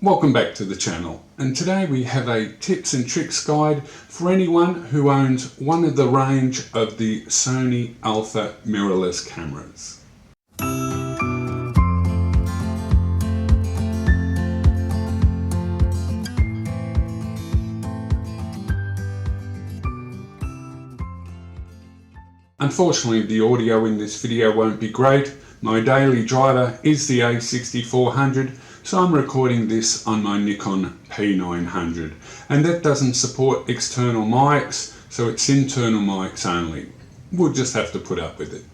Welcome back to the channel, and today we have a tips and tricks guide for anyone who owns one of the range of the Sony Alpha mirrorless cameras. Unfortunately, the audio in this video won't be great. My daily driver is the A6400, so I'm recording this on my Nikon P900, and that doesn't support external mics, so it's internal mics only. We'll just have to put up with it.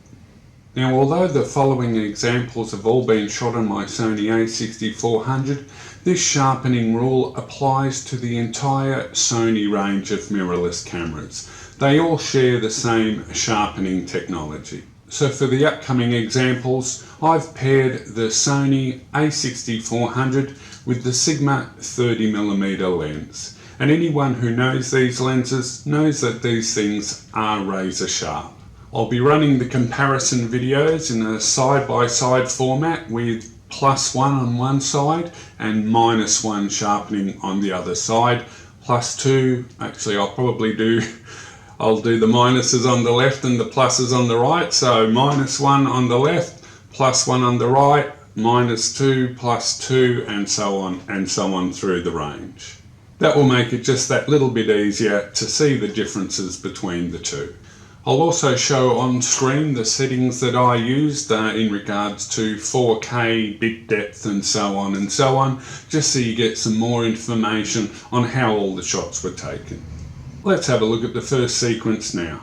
Now, although the following examples have all been shot on my Sony A6400, this sharpening rule applies to the entire Sony range of mirrorless cameras. They all share the same sharpening technology. So for the upcoming examples, I've paired the Sony A6400 with the Sigma 30mm lens. And anyone who knows these lenses knows that these things are razor sharp. I'll be running the comparison videos in a side-by-side format with +1 on one side and -1 sharpening on the other side. +2, actually I'll do the minuses on the left and the pluses on the right. So -1 on the left, +1 on the right, -2, +2, and so on through the range. That will make it just that little bit easier to see the differences between the two. I'll also show on screen the settings that I used in regards to 4K, bit depth, and so on, just so you get some more information on how all the shots were taken. Let's have a look at the first sequence now.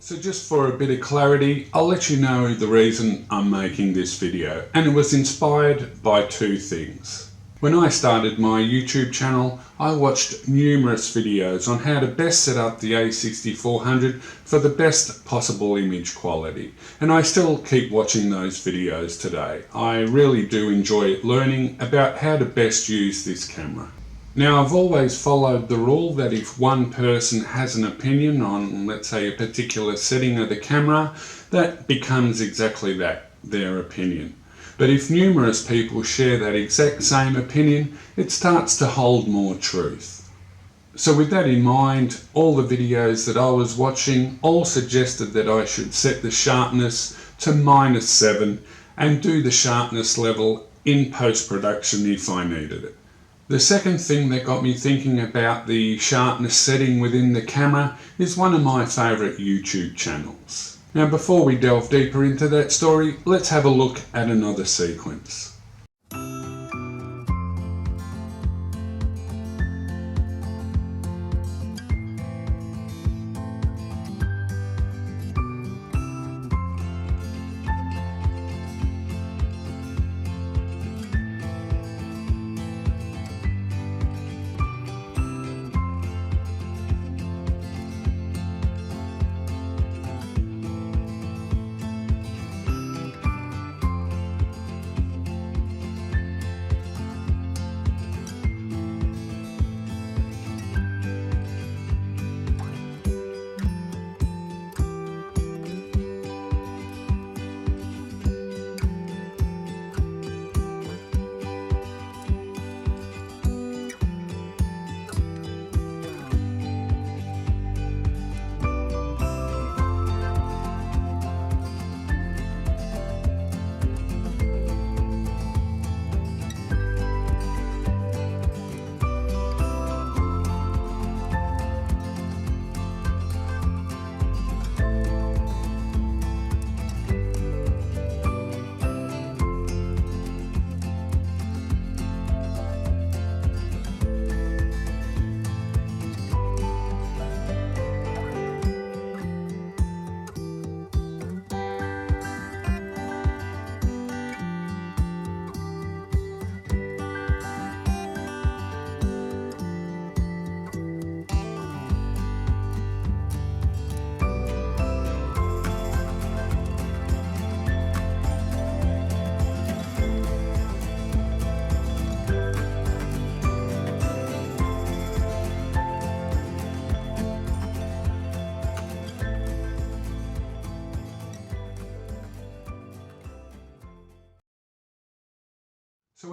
So just for a bit of clarity, I'll let you know the reason I'm making this video, and it was inspired by two things. When I started my YouTube channel, I watched numerous videos on how to best set up the A6400 for the best possible image quality, and I still keep watching those videos today. I really do enjoy learning about how to best use this camera. Now, I've always followed the rule that if one person has an opinion on, let's say, a particular setting of the camera, that becomes exactly that, their opinion. But if numerous people share that exact same opinion, it starts to hold more truth. So with that in mind, all the videos that I was watching all suggested that I should set the sharpness to -7 and do the sharpness level in post-production if I needed it. The second thing that got me thinking about the sharpness setting within the camera is one of my favourite YouTube channels. Now, before we delve deeper into that story, let's have a look at another sequence.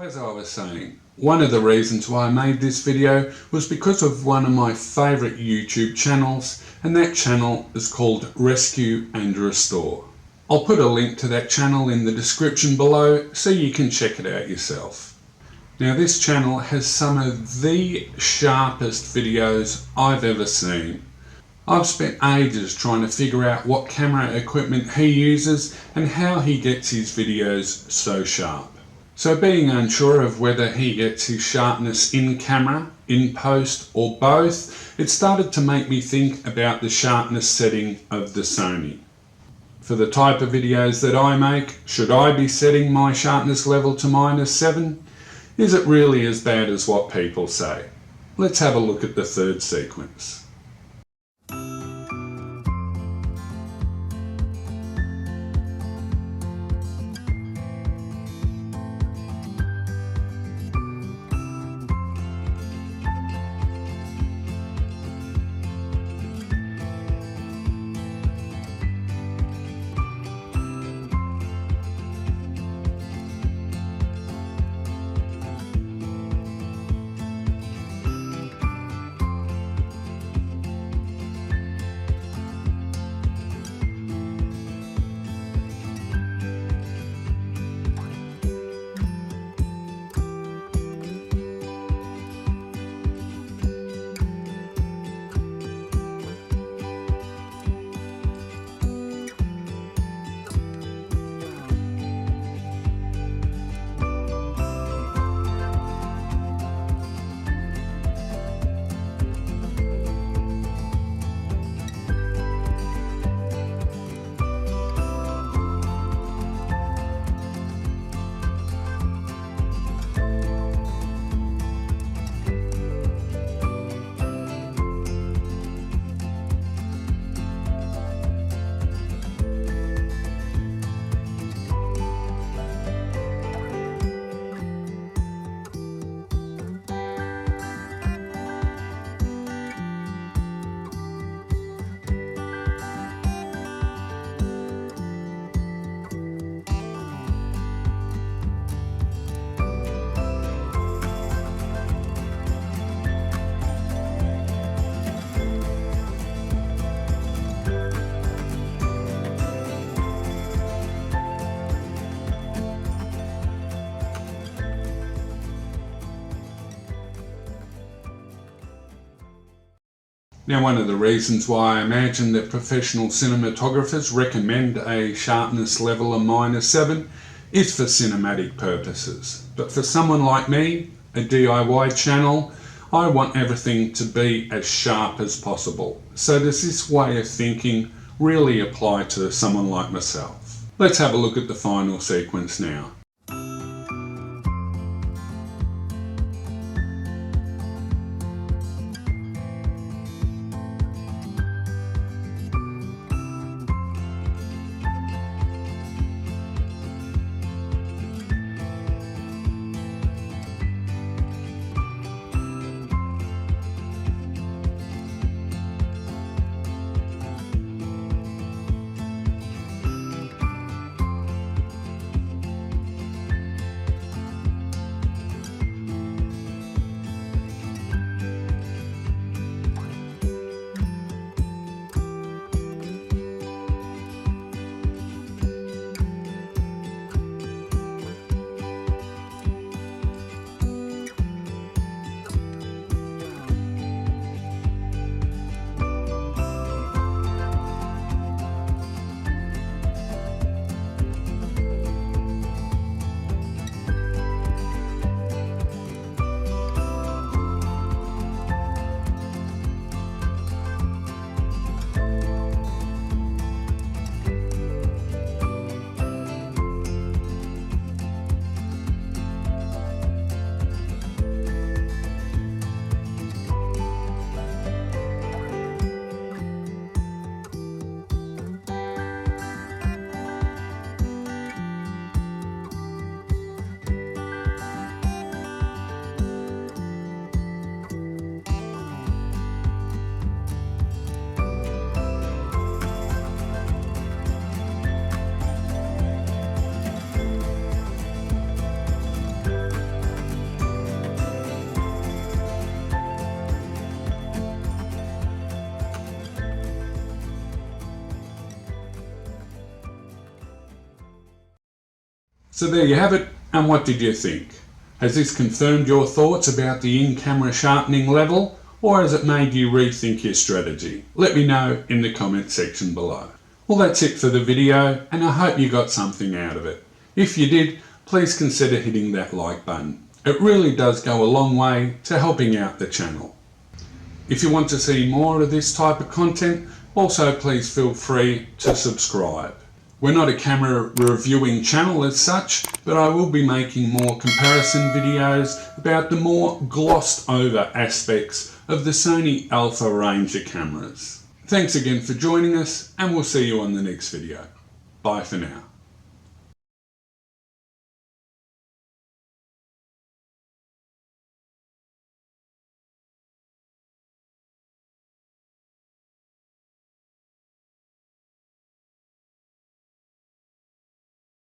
So as I was saying, one of the reasons why I made this video was because of one of my favourite YouTube channels, and that channel is called Rescue and Restore. I'll put a link to that channel in the description below so you can check it out yourself. Now this channel has some of the sharpest videos I've ever seen. I've spent ages trying to figure out what camera equipment he uses and how he gets his videos so sharp. So being unsure of whether he gets his sharpness in camera, in post or both, it started to make me think about the sharpness setting of the Sony. For the type of videos that I make, should I be setting my sharpness level to -7? Is it really as bad as what people say? Let's have a look at the third sequence. Now, one of the reasons why I imagine that professional cinematographers recommend a sharpness level of -7 is for cinematic purposes. But for someone like me, a DIY channel, I want everything to be as sharp as possible. So does this way of thinking really apply to someone like myself? Let's have a look at the final sequence now. So there you have it, and what did you think? Has this confirmed your thoughts about the in-camera sharpening level, or has it made you rethink your strategy? Let me know in the comment section below. Well, that's it for the video, and I hope you got something out of it. If you did, please consider hitting that like button. It really does go a long way to helping out the channel. If you want to see more of this type of content, also please feel free to subscribe. We're not a camera reviewing channel as such, but I will be making more comparison videos about the more glossed over aspects of the Sony Alpha range of cameras. Thanks again for joining us, and we'll see you on the next video. Bye for now.